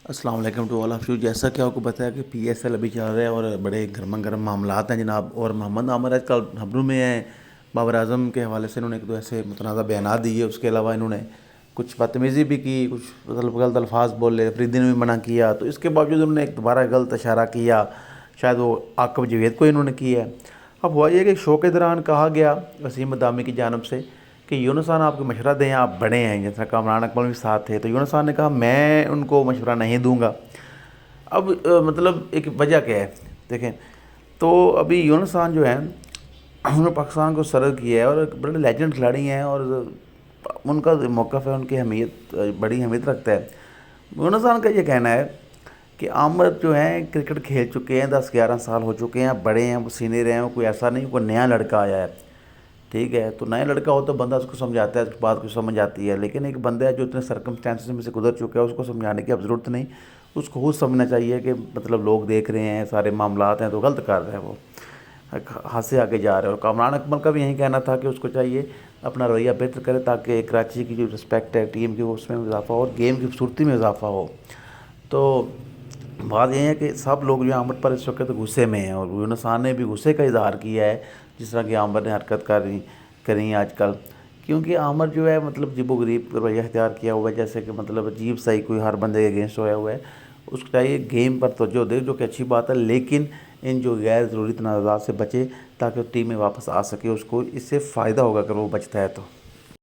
السلام علیکم to all of you. جیسا کہ آپ کو بتایا کہ پی ایس ایل ابھی چل رہا ہے اور بڑے گرما گرم معاملات ہیں جناب. اور محمد عامر آج کل خبروں میں ہیں. بابر اعظم کے حوالے سے انہوں نے ایک دو ایسے متنازع بیانات دیے. اس کے علاوہ انہوں نے کچھ بدتمیزی بھی کی, کچھ غلط الفاظ بولے, فریدی نے بھی منع کیا. تو اس کے باوجود انہوں نے ایک دوبارہ غلط اشارہ کیا, شاید وہ عاقب جوید کو انہوں نے کیا ہے. اب ہوا یہ کہ شو کے دوران کہا گیا وسیم مدامی کی جانب سے کہ یونس خان آپ کو مشورہ دیں, آپ بڑے ہیں, جیسا کامران اکمل بھی ساتھ تھے. تو یونس خان نے کہا میں ان کو مشورہ نہیں دوں گا. اب مطلب ایک وجہ کیا ہے دیکھیں. تو ابھی یونس خان جو ہیں انہوں نے پاکستان کو سرد کیا ہے اور ایک بڑے لیجنڈ کھلاڑی ہیں اور ان کا موقف ہے, ان کی اہمیت بڑی اہمیت رکھتا ہے. یونس خان کا یہ کہنا ہے کہ عامر جو ہیں کرکٹ کھیل چکے ہیں, 10-11 سال ہو چکے ہیں, بڑے ہیں, وہ سینئر ہیں, کوئی ایسا نہیں کوئی نیا لڑکا آیا ہے. ٹھیک ہے, تو نیا لڑکا ہو تو بندہ اس کو سمجھاتا ہے, اس بات کو سمجھ آتی ہے. لیکن ایک بندہ ہے جو اتنے سرکمسٹانسز میں سے گزر چکا ہے, اس کو سمجھانے کی اب ضرورت نہیں. اس کو خود سمجھنا چاہیے کہ مطلب لوگ دیکھ رہے ہیں, سارے معاملات ہیں, تو غلط کر رہے ہیں, وہ ہاتھ سے آگے جا رہے ہیں. اور کامران اکمل کا بھی یہی کہنا تھا کہ اس کو چاہیے اپنا رویہ بہتر کرے تاکہ کراچی کی جو رسپیکٹ ہے ٹیم کی اس میں اضافہ ہو اور گیم کی خوبصورتی میں اضافہ ہو. تو بات یہ ہے کہ سب لوگ جو عامر پر اس وقت غصے میں ہیں, اور یونس خان نے بھی غصے کا اظہار کیا ہے جس طرح کہ عامر نے حرکت کری آج کل. کیونکہ عامر جو ہے مطلب عجیب و غریب رویہ اختیار کیا ہوا ہے, جیسے کہ مطلب عجیب سا ہی کوئی ہر بندے کے اگینسٹ ہوا ہوا ہے. اس کو چاہیے گیم پر توجہ دے, جو کہ اچھی بات ہے, لیکن ان جو غیر ضروری تنازعات سے بچے تاکہ ٹیم میں واپس آ سکے. اس کو اس سے فائدہ ہوگا اگر وہ بچتا ہے تو.